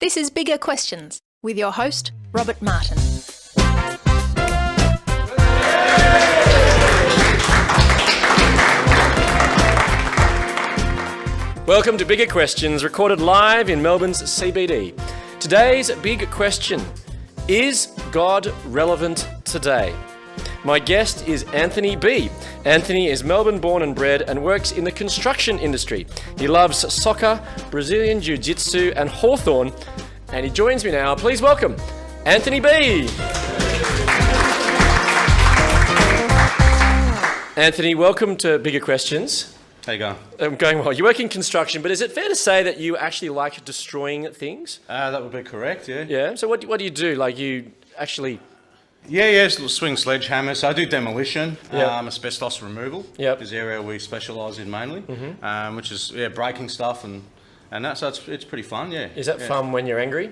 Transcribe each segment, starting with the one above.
This is Bigger Questions with your host, Robert Martin. Welcome to Bigger Questions, recorded live in Melbourne's CBD. Today's big question: is God relevant today? My guest is Anthony B. Anthony is Melbourne born and bred and works in the construction industry. He loves soccer, Brazilian Jiu-Jitsu and Hawthorn, and he joins me now. Please welcome Anthony B. Anthony, welcome to Bigger Questions. How you going? I'm going well. You work in construction, but is it fair to say that you actually like destroying things? That would be correct, yeah. Yeah? So what do you do? Like you actually... Yeah, swing sledgehammer. So I do demolition, Yep. asbestos removal. Yep. Is the area we specialise in mainly, which is breaking stuff and that. So it's pretty fun, yeah. Is that fun when you're angry?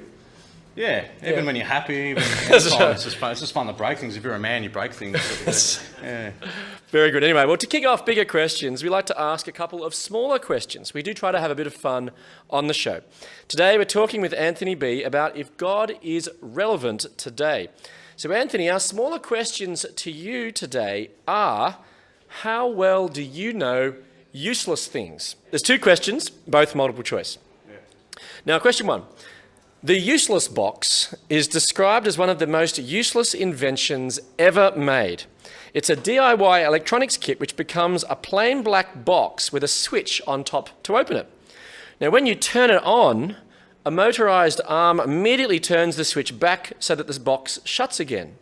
Yeah, even when you're happy, even That's time, right. it's just fun to break things. If you're a man, you break things. Yeah. Very good. Anyway, well, to kick off Bigger Questions, we like to ask a couple of smaller questions. We do try to have a bit of fun on the show. Today, we're talking with Anthony B. about if God is relevant today. So, Anthony, our smaller questions to you today are, how well do you know useless things? There's two questions, both multiple choice. Now, question one. The useless box is described as one of the most useless inventions ever made. It's a DIY electronics kit which becomes a plain black box with a switch on top to open it. Now, when you turn it on, a motorised arm immediately turns the switch back so that this box shuts again.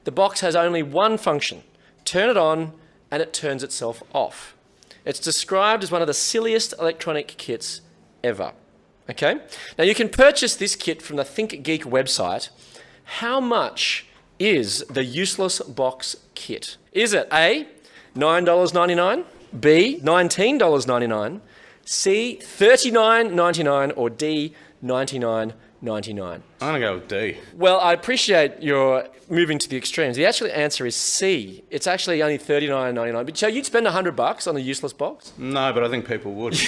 The box has only one function: turn it on and it turns itself off. It's described as one of the silliest electronic kits ever. Okay? Now, you can purchase this kit from the Think Geek website. How much is the useless box kit? Is it A, $9.99, B, $19.99, C, $39.99, or D, $99.99? I'm going to go with D. Well, I appreciate your moving to the extremes. The actual answer is C. It's actually only $39.99. But so you'd spend $100 on a useless box? No, but I think people would.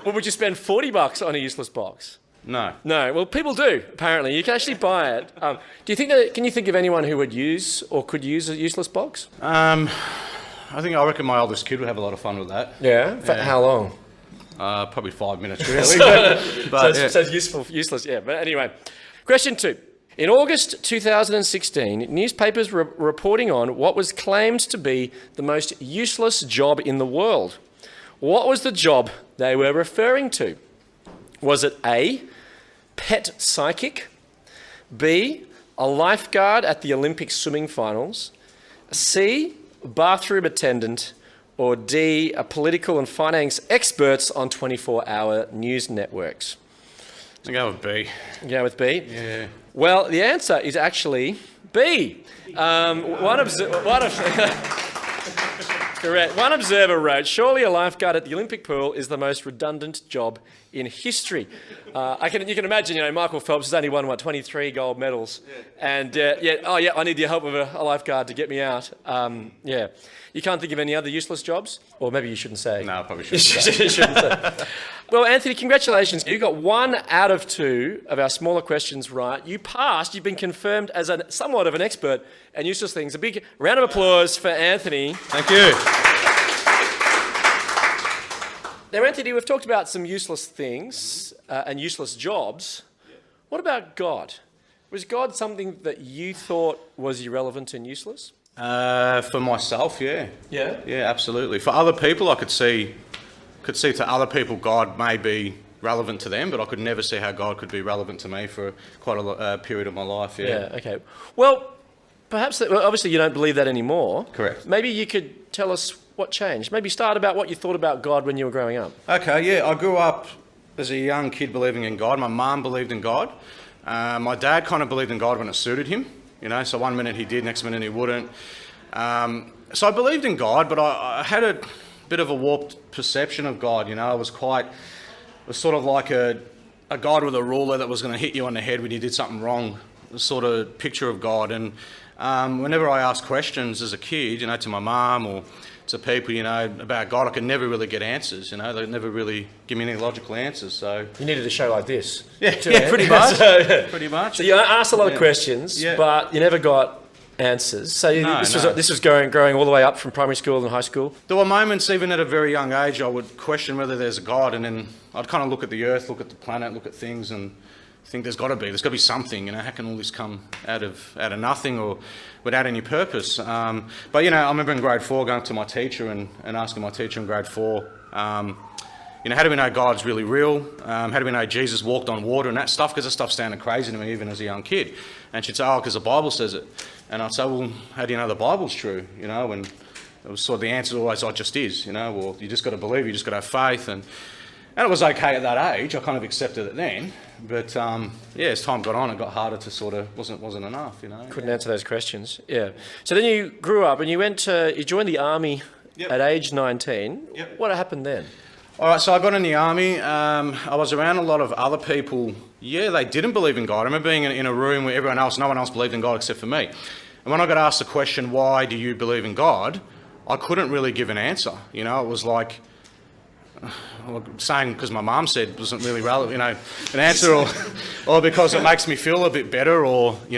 Or would you spend $40 on a useless box? No. No. Well, people do, apparently. You can actually buy it. Can you think of anyone who would use or could use a useless box? I reckon my oldest kid would have a lot of fun with that. Yeah? For how long? Probably 5 minutes, really. So it's useless, yeah. But anyway, question two. In August 2016, newspapers were reporting on what was claimed to be the most useless job in the world. What was the job they were referring to? Was it A, pet psychic, B, a lifeguard at the Olympic swimming finals, C, bathroom attendant, or D, a political and finance experts on 24-hour news networks? I'll go with B. You go with B? Yeah. Well, the answer is actually B. Correct. One observer wrote, "Surely a lifeguard at the Olympic pool is the most redundant job in history." You can imagine, Michael Phelps has only won, 23 gold medals. And I need the help of a lifeguard to get me out. You can't think of any other useless jobs? Or maybe you shouldn't say. No, I probably shouldn't. You shouldn't say. Well, Anthony, congratulations. You got 1 out of 2 of our smaller questions right. You passed. You've been confirmed as somewhat of an expert in useless things. A big round of applause for Anthony. Thank you. Now, Anthony, we've talked about some useless things and useless jobs. What about God? Was God something that you thought was irrelevant and useless? For myself, yeah. Yeah? Yeah, absolutely. For other people, I could see to other people God may be relevant to them, but I could never see how God could be relevant to me for quite a period of my life, yeah. Yeah, okay. Well, perhaps, obviously you don't believe that anymore. Correct. Maybe you could tell us what changed. Maybe start about what you thought about God when you were growing up. Okay, yeah, I grew up as a young kid believing in God. My mum believed in God. My dad kind of believed in God when it suited him, so one minute he did, next minute he wouldn't. So I believed in God, but I had a bit of a warped perception of God, I was sort of like a God with a ruler that was going to hit you on the head when you did something wrong sort of picture of God. And whenever I asked questions as a kid, to my mum or to people, about God, I could never really get answers. They'd never really give me any logical answers. So you needed a show like this. Yeah, pretty much. Pretty much. So you asked a lot of questions, but you never got answers. So this was growing all the way up from primary school and high school? There were moments, even at a very young age, I would question whether there's a God, and then I'd kind of look at the earth, look at the planet, look at things, and think there's got to be something. How can all this come out of nothing or without any purpose? But I remember in grade 4 going to my teacher and asking my teacher in grade 4, how do we know God's really real? How do we know Jesus walked on water and that stuff? Because that stuff sounded crazy to me even as a young kid. And she'd say, because the Bible says it. And I'd say, well, how do you know the Bible's true? And it was sort of the answer always, it just is. Well, you just got to believe, you just got to have faith. And it was okay at that age. I kind of accepted it then. But as time got on, it got harder to sort of, wasn't enough, Couldn't answer those questions, yeah. So then you grew up and you joined the army at age 19. Yep. What happened then? All right, so I got in the army. I was around a lot of other people. Yeah, they didn't believe in God. I remember being in a room where no one else believed in God except for me. And when I got asked the question, why do you believe in God? I couldn't really give an answer. It was like saying because my mum said wasn't really relevant, an answer, or because it makes me feel a bit better, or I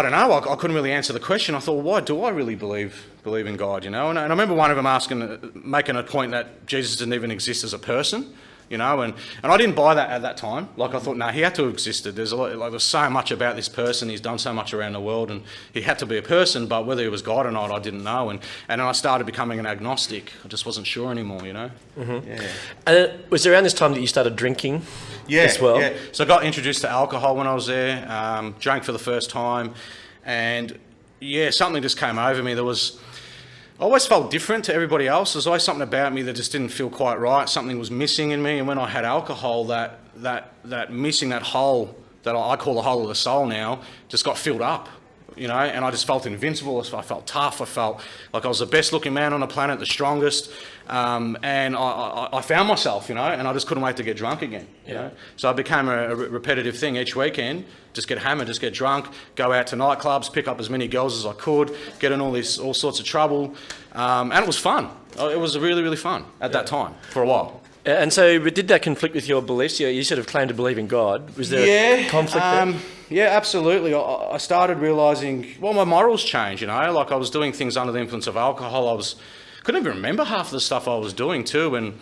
don't know. I couldn't really answer the question. I thought, why do I really believe in God? And I remember one of them making a point that Jesus didn't even exist as a person. And I didn't buy that at that time. Like I thought, no, he had to have existed. There's there's so much about this person. He's done so much around the world, and he had to be a person. But whether he was God or not, I didn't know. And then I started becoming an agnostic. I just wasn't sure anymore. Mm-hmm. Yeah. And was there around this time that you started drinking? As well? Yeah. So I got introduced to alcohol when I was there. Drank for the first time, and something just came over me. I always felt different to everybody else. There's always something about me that just didn't feel quite right. Something was missing in me. And when I had alcohol, that missing, that hole that I call the hole of the soul now, just got filled up, and I just felt invincible. I felt tough. I felt like I was the best looking man on the planet, the strongest. And I found myself, and I just couldn't wait to get drunk again. So it became a repetitive thing each weekend. Just get hammered, just get drunk, go out to nightclubs, pick up as many girls as I could, get in all sorts of trouble. And it was fun. It was really, really fun at that time for a while. And so did that conflict with your beliefs? You sort of claimed to believe in God. Was there a conflict there? Yeah, absolutely. I started realising, my morals changed, Like I was doing things under the influence of alcohol. Couldn't even remember half of the stuff I was doing too. And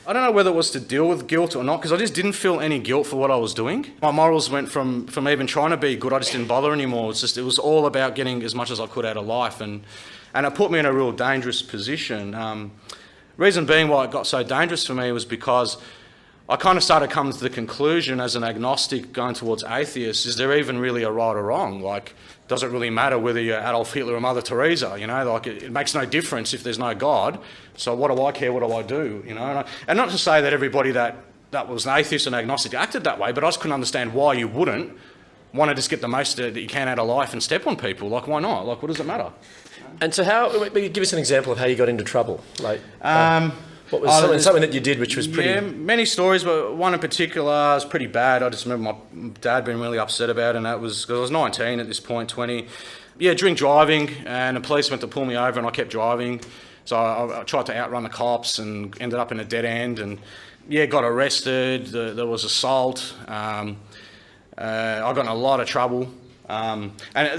I don't know whether it was to deal with guilt or not, because I just didn't feel any guilt for what I was doing. My morals went from even trying to be good, I just didn't bother anymore. It was all about getting as much as I could out of life. And it put me in a real dangerous position. Reason being why it got so dangerous for me was because I kind of started coming to the conclusion as an agnostic going towards atheist, is there even really a right or wrong? Like, does it really matter whether you're Adolf Hitler or Mother Teresa? Like it makes no difference if there's no God. So what do I care? What do I do? And not to say that everybody that was an atheist and agnostic acted that way, but I just couldn't understand why you wouldn't want to just get the most that you can out of life and step on people. Like, why not? Like, what does it matter? And so give us an example of how you got into trouble. What was something that you did which was pretty... Yeah, many stories, but one in particular was pretty bad. I just remember my dad being really upset about it, and that was because I was 19 at this point, 20. Yeah, drink driving, and the police went to pull me over, and I kept driving. So I tried to outrun the cops and ended up in a dead end, and got arrested. There was assault. I got in a lot of trouble. And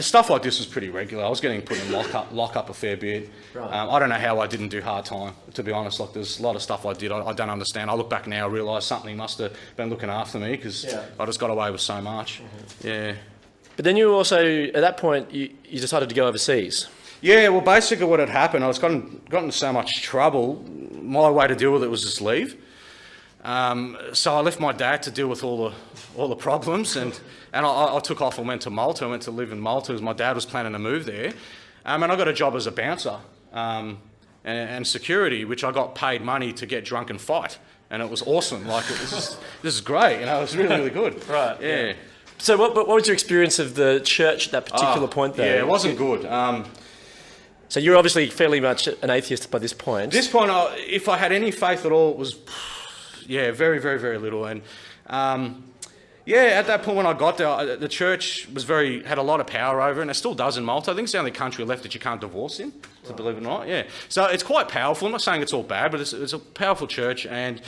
stuff like this was pretty regular. I was getting put in lock up a fair bit. Right. I don't know how I didn't do hard time, to be honest. Like, there's a lot of stuff I did I don't understand. I look back now, I realise something must have been looking after me, because I just got away with so much. Mm-hmm. Yeah. But then you also, at that point, you decided to go overseas. Yeah, well, basically what had happened, I was gotten in so much trouble. My way to deal with it was just leave. So I left my dad to deal with all the problems, and I took off and went to Malta. I went to live in Malta because my dad was planning to move there. And I got a job as a bouncer and security, which I got paid money to get drunk and fight. And it was awesome. Like, this is great. It was really, really good. Right. Yeah. So what was your experience of the church at that particular point, though? Yeah, it wasn't good. So you're obviously fairly much an atheist by this point. At this point, if I had any faith at all, it was... very, very, very little. And, Yeah, at that point when I got there, the church had a lot of power over, and it still does in Malta. I think it's the only country left that you can't divorce in, to believe it or not. Yeah, so it's quite powerful. I'm not saying it's all bad, but it's a powerful church, and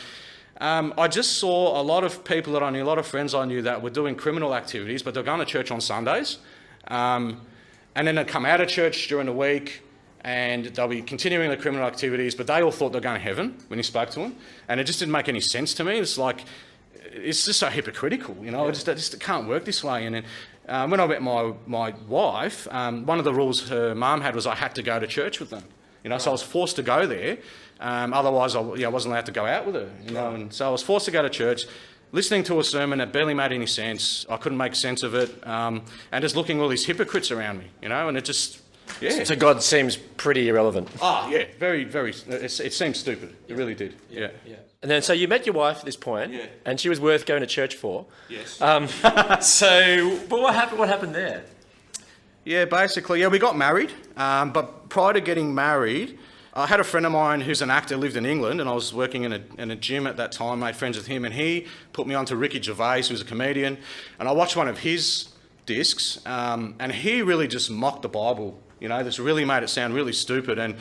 I just saw a lot of people that I knew, a lot of friends I knew that were doing criminal activities, but they're going to church on Sundays, and then they'd come out of church during the week, and they'll be continuing the criminal activities, but they all thought they're going to heaven when you spoke to them, and it just didn't make any sense to me. It's like, it's just so hypocritical, you know. It just can't work this way. And then when I met my wife, one of the rules her mum had was I had to go to church with them, you know. So I was forced to go there. Otherwise, I wasn't allowed to go out with her, you know. And so I was forced to go to church, listening to a sermon that barely made any sense. I couldn't make sense of it, and just looking at all these hypocrites around me, you know. And it just, yeah. So God seems pretty irrelevant. Ah, yeah, very, very. It seemed stupid. It really did. Yeah. And then, so you met your wife at this point, and she was worth going to church for. Yes. But what happened? What happened there? Yeah, basically, we got married. But prior to getting married, I had a friend of mine who's an actor, lived in England, and I was working in a gym at that time, made friends with him, and he put me onto Ricky Gervais, who's a comedian, and I watched one of his discs, and he really just mocked the Bible, you know. This really made it sound really stupid, and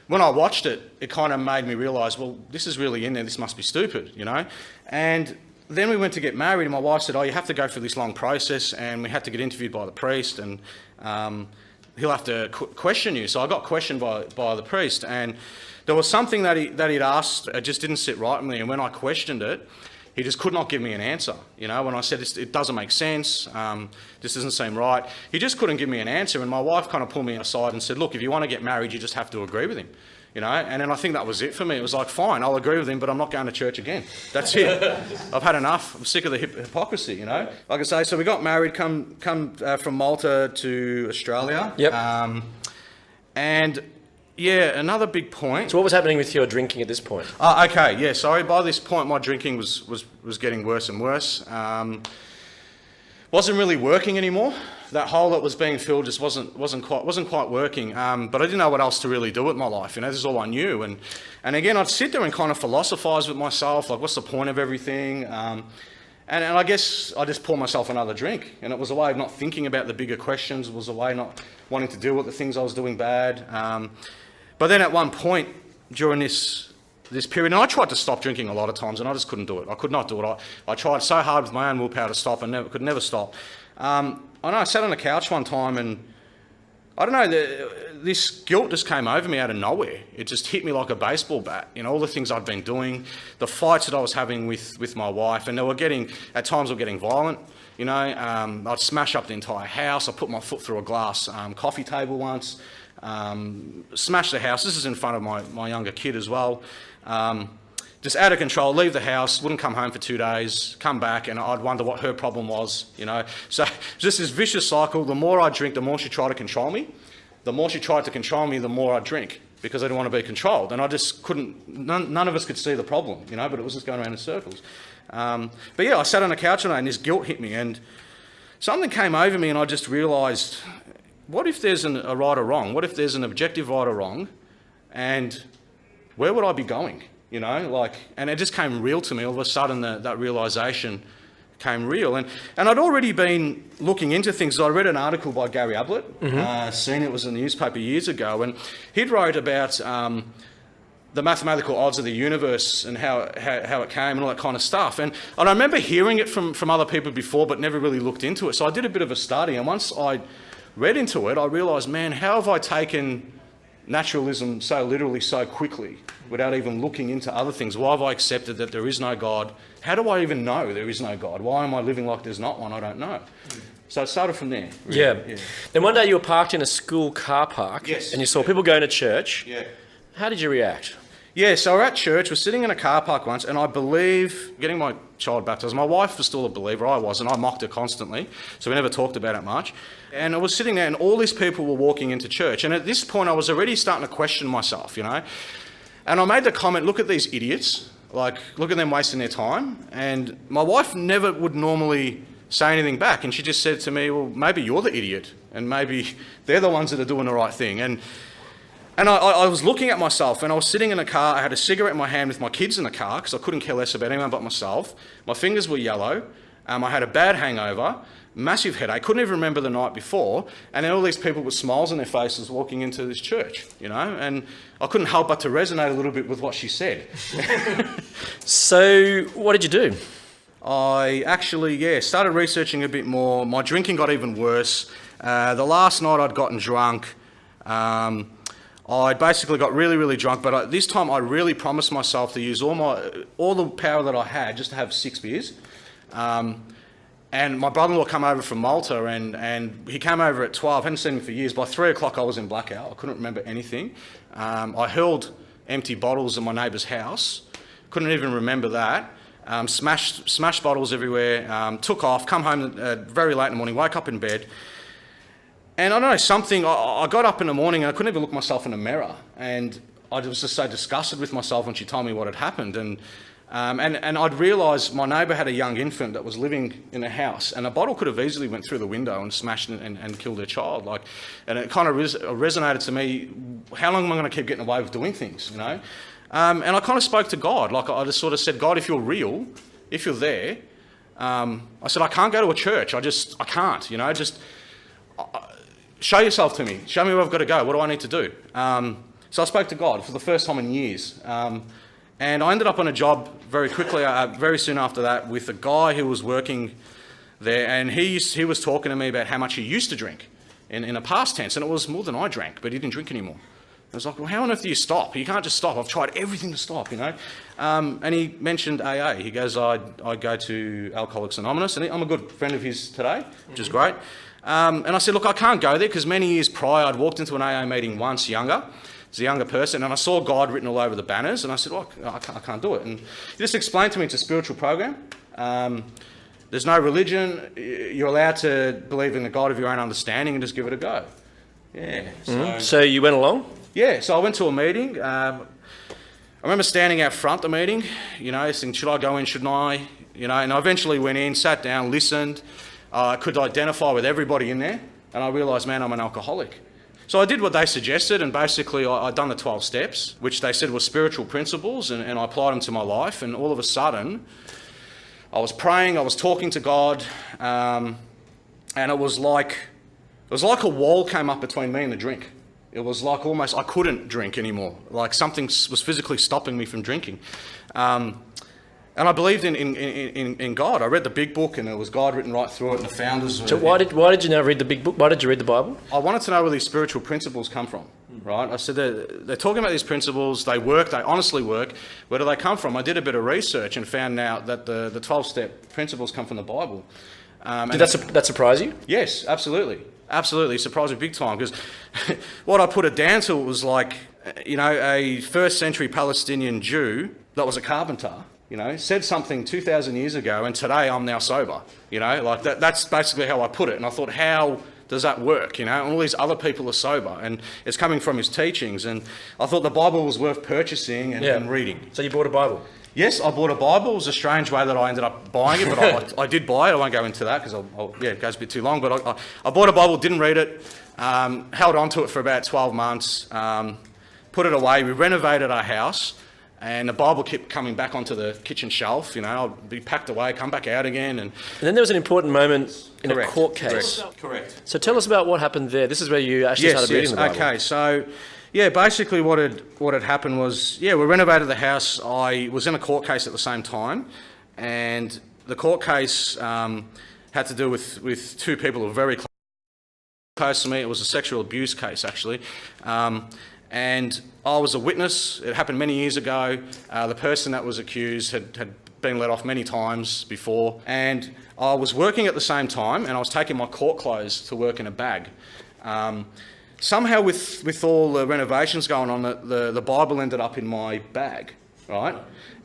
when I watched it, it kind of made me realise, well, this is really in there, this must be stupid, you know. And then we went to get married, and my wife said, you have to go through this long process, and we had to get interviewed by the priest, and he'll have to question you. So I got questioned by the priest, and there was something that he'd asked, it just didn't sit right with me, and when I questioned it, he just could not give me an answer. You know, when I said, it doesn't make sense, this doesn't seem right, he just couldn't give me an answer. And my wife kind of pulled me aside and said, look, if you want to get married, you just have to agree with him. You know, and then I think that was it for me. It was like, fine, I'll agree with him, but I'm not going to church again. That's it. I've had enough. I'm sick of the hypocrisy, you know. Like I say, so we got married, come from Malta to Australia. Yep. And yeah, another big point. So what was happening with your drinking at this point? Okay, yeah, sorry. By this point, my drinking was getting worse and worse. Wasn't really working anymore. That hole that was being filled just wasn't quite working. But I didn't know what else to really do with my life. You know, this is all I knew. And again, I'd sit there and kind of philosophise with myself, like, what's the point of everything? And I guess I just poured myself another drink. And it was a way of not thinking about the bigger questions. It was a way of not wanting to deal with the things I was doing bad. But then at one point during this period, and I tried to stop drinking a lot of times, and I just couldn't do it. I could not do it. I tried so hard with my own willpower to stop, and could never stop. I know I sat on a couch one time, and I don't know, this guilt just came over me out of nowhere. It just hit me like a baseball bat. You know, all the things I'd been doing, the fights that I was having with my wife, and at times they were getting violent. You know, I'd smash up the entire house. I put my foot through a glass coffee table once. Smashed the house. This is in front of my younger kid as well. Just out of control, leave the house, wouldn't come home for 2 days, come back, and I'd wonder what her problem was, you know. So just this vicious cycle. The more I drink, the more she tried to control me. The more she tried to control me, the more I'd drink, because I didn't want to be controlled. And I just couldn't, none of us could see the problem, you know, but it was just going around in circles. But yeah, I sat on the couch one day and this guilt hit me, and something came over me, and I just realised, what if there's a right or wrong? What if there's an objective right or wrong? And where would I be going? You know, and it just came real to me. All of a sudden, that realisation came real. And I'd already been looking into things. I read an article by Gary Ablett, seen it was in the newspaper years ago, and he'd wrote about the mathematical odds of the universe and how it came and all that kind of stuff. And I remember hearing it from other people before, but never really looked into it. So I did a bit of a study, and once I read into it, I realised, man, how have I taken naturalism so literally so quickly without even looking into other things? Why have I accepted that there is no God? How do I even know there is no God? Why am I living like there's not one? I don't know. So it started from there. Really. Yeah. Then one day you were parked in a school car park, yes, and you saw people going to church. Yeah. How did you react? Yeah, so we're at church, we're sitting in a car park once, and I believe, getting my child baptised, my wife was still a believer, I wasn't, I mocked her constantly, so we never talked about it much. And I was sitting there, and all these people were walking into church, and at this point I was already starting to question myself, you know. And I made the comment, look at these idiots, like, look at them wasting their time. And my wife never would normally say anything back, and she just said to me, well, maybe you're the idiot, and maybe they're the ones that are doing the right thing. And I was looking at myself, and I was sitting in a car. I had a cigarette in my hand with my kids in the car because I couldn't care less about anyone but myself. My fingers were yellow. I had a bad hangover, massive headache, couldn't even remember the night before, and then all these people with smiles on their faces walking into this church, and I couldn't help but to resonate a little bit with what she said. So what did you do? I actually, started researching a bit more. My drinking got even worse. The last night I'd gotten drunk, I basically got really, really drunk, but this time I really promised myself to use all the power that I had just to have 6 beers. And my brother-in-law came over from Malta, and he came over at 12. I hadn't seen him for years. By 3 o'clock I was in blackout. I couldn't remember anything. I hurled empty bottles in my neighbour's house. Couldn't even remember that. Smashed bottles everywhere. Took off, come home very late in the morning, woke up in bed. And I don't know, I got up in the morning and I couldn't even look myself in the mirror. And I was just so disgusted with myself when she told me what had happened. And I'd realised my neighbour had a young infant that was living in a house, and a bottle could have easily went through the window and smashed it and killed her child. And it kind of resonated to me, how long am I going to keep getting away with doing things, And I kind of spoke to God. I just sort of said, God, if you're real, if you're there, I said, I can't go to a church. I can't, show yourself to me. Show me where I've got to go. What do I need to do? So I spoke to God for the first time in years. And I ended up on a job very quickly, very soon after that, with a guy who was working there. And he was talking to me about how much he used to drink in a past tense. And it was more than I drank, but he didn't drink anymore. I was like, well, how on earth do you stop? You can't just stop. I've tried everything to stop, And he mentioned AA. He goes, I go to Alcoholics Anonymous. And I'm a good friend of his today, which is great. And I said, look, I can't go there because many years prior I'd walked into an AA meeting once younger, as a younger person, and I saw God written all over the banners, and I said, well, I can't do it. And he just explained to me it's a spiritual program. There's no religion. You're allowed to believe in a God of your own understanding and just give it a go. Yeah. So you went along? Yeah, so I went to a meeting. I remember standing out front the meeting, saying, should I go in, shouldn't I? And I eventually went in, sat down, listened. I could identify with everybody in there, and I realised, man, I'm an alcoholic. So I did what they suggested, and basically I'd done the 12 steps, which they said were spiritual principles, and I applied them to my life, and all of a sudden, I was praying, I was talking to God, and it was like a wall came up between me and the drink. It was like almost I couldn't drink anymore, like something was physically stopping me from drinking. And I believed in God. I read the big book, and there was God written right through it, and the founders. So why did you now read the big book? Why did you read the Bible? I wanted to know where these spiritual principles come from, right? I said they're talking about these principles. They work. They honestly work. Where do they come from? I did a bit of research and found out that the 12-step principles come from the Bible. Did that surprise you? Yes, absolutely. Absolutely. It surprised me big time, because what I put it down to was like, a first century Palestinian Jew that was a carpenter, said something 2,000 years ago, and today I'm now sober. That's basically how I put it. And I thought, how does that work? And all these other people are sober, and it's coming from his teachings. And I thought the Bible was worth purchasing and reading. So you bought a Bible? Yes, I bought a Bible. It was a strange way that I ended up buying it, but I did buy it. I won't go into that because it goes a bit too long. But I bought a Bible, didn't read it, held on to it for about 12 months, put it away. We renovated our house, and the Bible kept coming back onto the kitchen shelf. I'd be packed away, come back out again. And then there was an important moment in a court case. Correct. So tell us about what happened there. This is where you actually started reading the Bible. Okay, so... yeah, basically what had happened was, we renovated the house. I was in a court case at the same time, and the court case had to do with two people who were very close to me. It was a sexual abuse case, actually. And I was a witness. It happened many years ago. The person that was accused had been let off many times before. And I was working at the same time, and I was taking my court clothes to work in a bag. Somehow with all the renovations going on, the Bible ended up in my bag, right?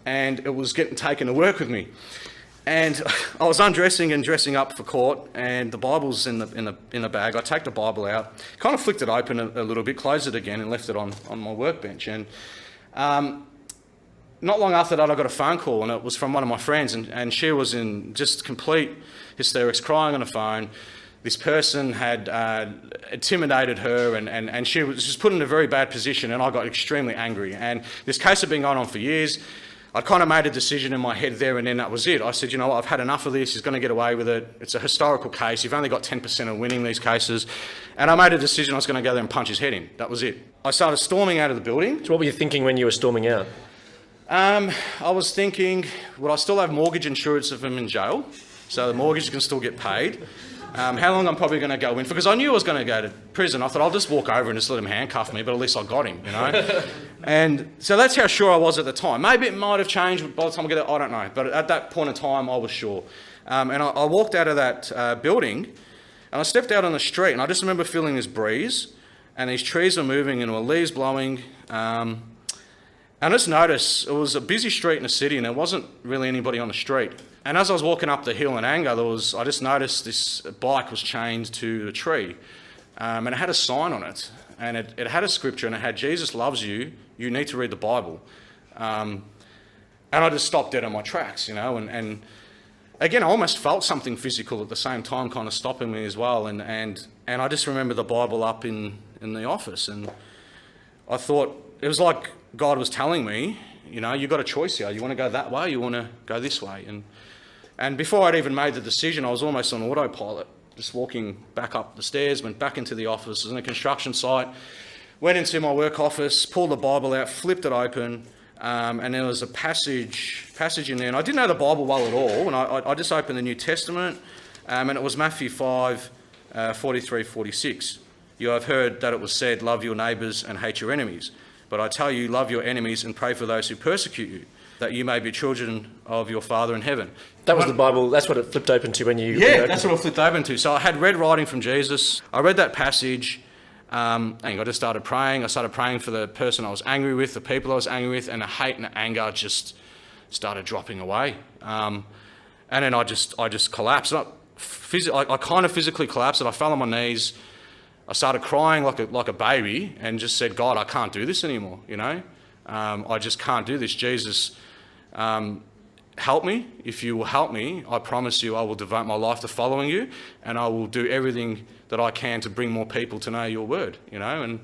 And it was getting taken to work with me. And I was undressing and dressing up for court, and the Bible's in the bag. I take the Bible out, kind of flicked it open a little bit, closed it again, and left it on my workbench. And not long after that, I got a phone call, and it was from one of my friends, and she was in just complete hysterics, crying on the phone. This person had intimidated her, and she was just put in a very bad position, and I got extremely angry. And this case had been going on for years. I kind of made a decision in my head there and then, that was it. I said, you know what, I've had enough of this, he's going to get away with it. It's a historical case, you've only got 10% of winning these cases. And I made a decision I was going to go there and punch his head in. That was it. I started storming out of the building. So what were you thinking when you were storming out? I was thinking, would I still have mortgage insurance if I'm in jail? So the mortgage can still get paid. How long I'm probably going to go in for, because I knew I was going to go to prison. I thought I'll just walk over and just let him handcuff me, but at least I got him, you know. And so that's how sure I was at the time. Maybe it might have changed by the time I get there, I don't know. But at that point in time, I was sure. And I walked out of that building, and I stepped out on the street, and I just remember feeling this breeze, and these trees were moving, and there were leaves blowing. And I just noticed it was a busy street in the city, and there wasn't really anybody on the street. And as I was walking up the hill in anger, I just noticed this bike was chained to a tree, and it had a sign on it, and it had a scripture, and it had, Jesus loves you, you need to read the Bible. And I just stopped dead on my tracks, you know, and again, I almost felt something physical at the same time kind of stopping me as well, and I just remember the Bible up in the office, and I thought, it was like God was telling me, you know, you've got a choice here. You want to go that way, you want to go this way. And before I'd even made the decision, I was almost on autopilot, just walking back up the stairs, went back into the office. It was in a construction site, went into my work office, pulled the Bible out, flipped it open, and there was a passage in there. And I didn't know the Bible well at all, and I just opened the New Testament, and it was Matthew 5, 43, 46. You have heard that it was said, love your neighbours and hate your enemies. But I tell you, love your enemies and pray for those who persecute you, that you may be children of your Father in heaven. That was the Bible, that's what it flipped open to when you... Yeah, that's what it flipped open to. So I had read writing from Jesus. I read that passage, and I just started praying. I started praying for the person I was angry with, the people I was angry with, and the hate and the anger just started dropping away. And then I just collapsed. I kind of physically collapsed, and I fell on my knees. I started crying like a baby and just said, God, I can't do this anymore, you know. I just can't do this. Jesus, help me. If you will help me, I promise you I will devote my life to following you, and I will do everything that I can to bring more people to know your word, you know. And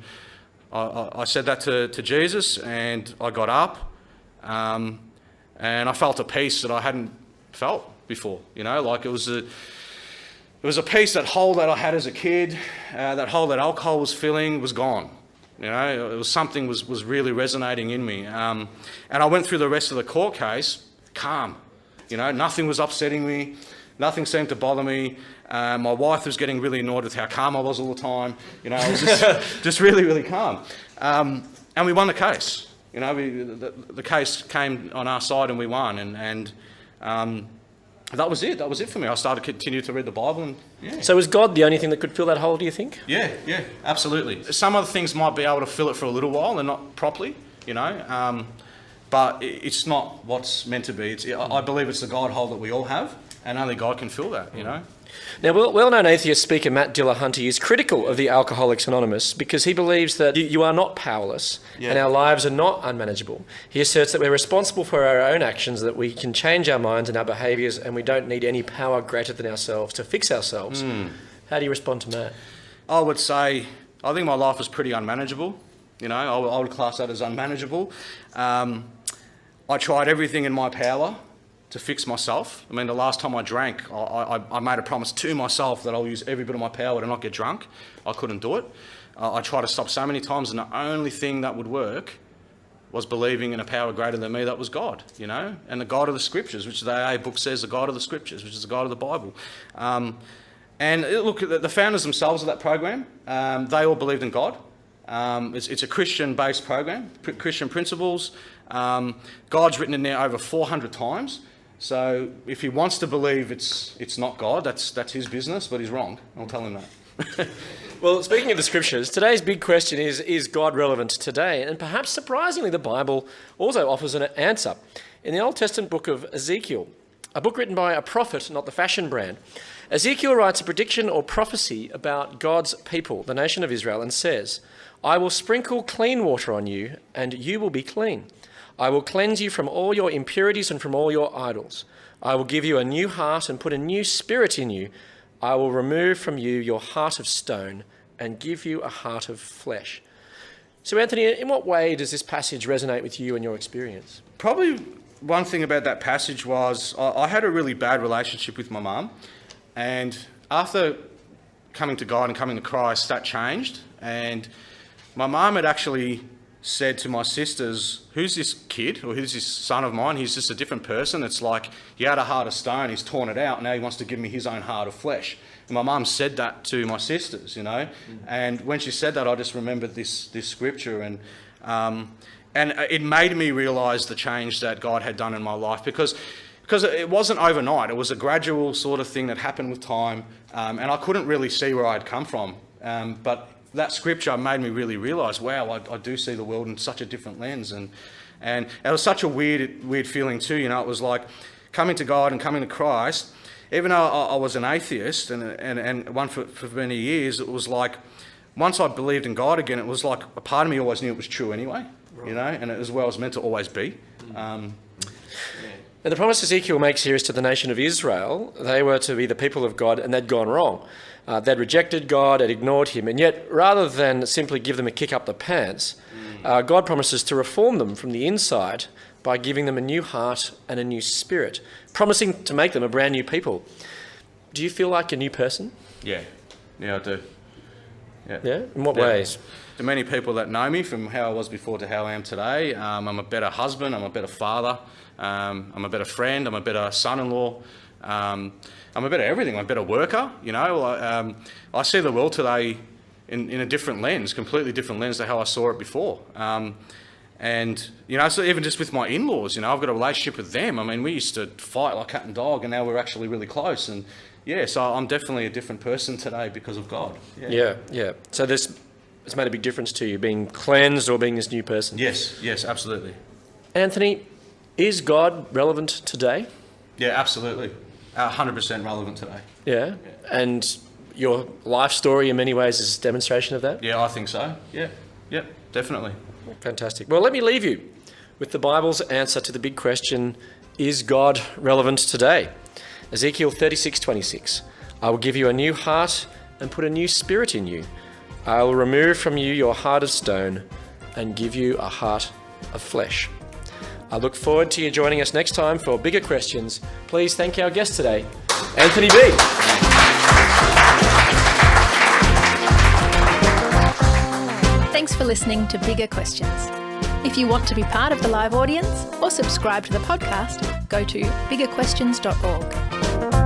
I said that to Jesus, and I got up, and I felt a peace that I hadn't felt before, you know, like it was a peace. That hole that I had as a kid, that hole that alcohol was filling, was gone. You know, it was something was really resonating in me. And I went through the rest of the court case calm. You know, nothing was upsetting me. Nothing seemed to bother me. My wife was getting really annoyed with how calm I was all the time. You know, I was just really, really calm. And we won the case. You know, the case came on our side and we won. And that was it. That was it for me. I started to continue to read the Bible. And yeah. So was God the only thing that could fill that hole, do you think? Yeah, absolutely. Some other things might be able to fill it for a little while and not properly, you know, but it's not what's meant to be. I believe it's the God hole that we all have, and only God can fill that, you know. Now, well-known atheist speaker Matt Dillahunty is critical of the Alcoholics Anonymous because he believes that you are not powerless and our lives are not unmanageable. He asserts that we're responsible for our own actions, that we can change our minds and our behaviours, and we don't need any power greater than ourselves to fix ourselves. How do you respond to Matt? I would say, I think my life is pretty unmanageable. You know, I would class that as unmanageable. I tried everything in my power to fix myself. I mean, the last time I drank, I made a promise to myself that I'll use every bit of my power to not get drunk. I couldn't do it. I tried to stop so many times, and the only thing that would work was believing in a power greater than me, that was God, you know, and the God of the Scriptures, which the AA book says, the God of the Scriptures, which is the God of the Bible. And look, the founders themselves of that program, they all believed in God. It's a Christian-based program, Christian principles. God's written in there over 400 times. So if he wants to believe it's not God, that's his business, but he's wrong. I'll tell him that. Well, speaking of the Scriptures, today's big question is God relevant today? And perhaps surprisingly, the Bible also offers an answer. In the Old Testament book of Ezekiel, a book written by a prophet, not the fashion brand, Ezekiel writes a prediction or prophecy about God's people, the nation of Israel, and says, I will sprinkle clean water on you, and you will be clean. I will cleanse you from all your impurities and from all your idols. I will give you a new heart and put a new spirit in you. I will remove from you your heart of stone and give you a heart of flesh. So, Anthony, in what way does this passage resonate with you and your experience? Probably one thing about that passage was I had a really bad relationship with my mum, and after coming to God and coming to Christ, that changed. And my mum had actually said to my sisters, who's this kid, or who's this son of mine? He's just a different person. It's like, he had a heart of stone, he's torn it out, now he wants to give me his own heart of flesh. And my mum said that to my sisters, you know. And when she said that, I just remembered this scripture, and it made me realise the change that God had done in my life, because it wasn't overnight. It was a gradual sort of thing that happened with time, and I couldn't really see where I'd come from. But that scripture made me really realise, wow, I do see the world in such a different lens, and it was such a weird feeling too. You know, it was like coming to God and coming to Christ. Even though I was an atheist and one for many years, it was like once I believed in God again, it was like a part of me always knew it was true anyway. Right. You know, and as well as meant to always be. And the promise Ezekiel makes here is to the nation of Israel. They were to be the people of God, and they'd gone wrong. They'd rejected God, had ignored him, and yet rather than simply give them a kick up the pants, God promises to reform them from the inside by giving them a new heart and a new spirit, promising to make them a brand new people. Do you feel like a new person? Yeah, I do. Yeah? In what ways? To many people that know me, from how I was before to how I am today, I'm a better husband, I'm a better father, I'm a better friend, I'm a better son-in-law, I'm a better everything, I'm a better worker, you know. I see the world today in a different lens, completely different lens to how I saw it before. And, you know, so even just with my in-laws, you know, I've got a relationship with them. I mean, we used to fight like cat and dog, and now we're actually really close. And, yeah, so I'm definitely a different person today because of God. Yeah. So it's made a big difference to you, being cleansed or being this new person? Yes, absolutely. Anthony, is God relevant today? Yeah, absolutely. 100% relevant today. Yeah? And your life story in many ways is a demonstration of that? Yeah, I think so. Yeah, definitely. Fantastic. Well, let me leave you with the Bible's answer to the big question, is God relevant today? Ezekiel 36:26. I will give you a new heart and put a new spirit in you. I will remove from you your heart of stone and give you a heart of flesh. I look forward to you joining us next time for bigger questions. Please thank our guest today, Anthony B. Thanks for listening to Bigger Questions. If you want to be part of the live audience or subscribe to the podcast, go to biggerquestions.org.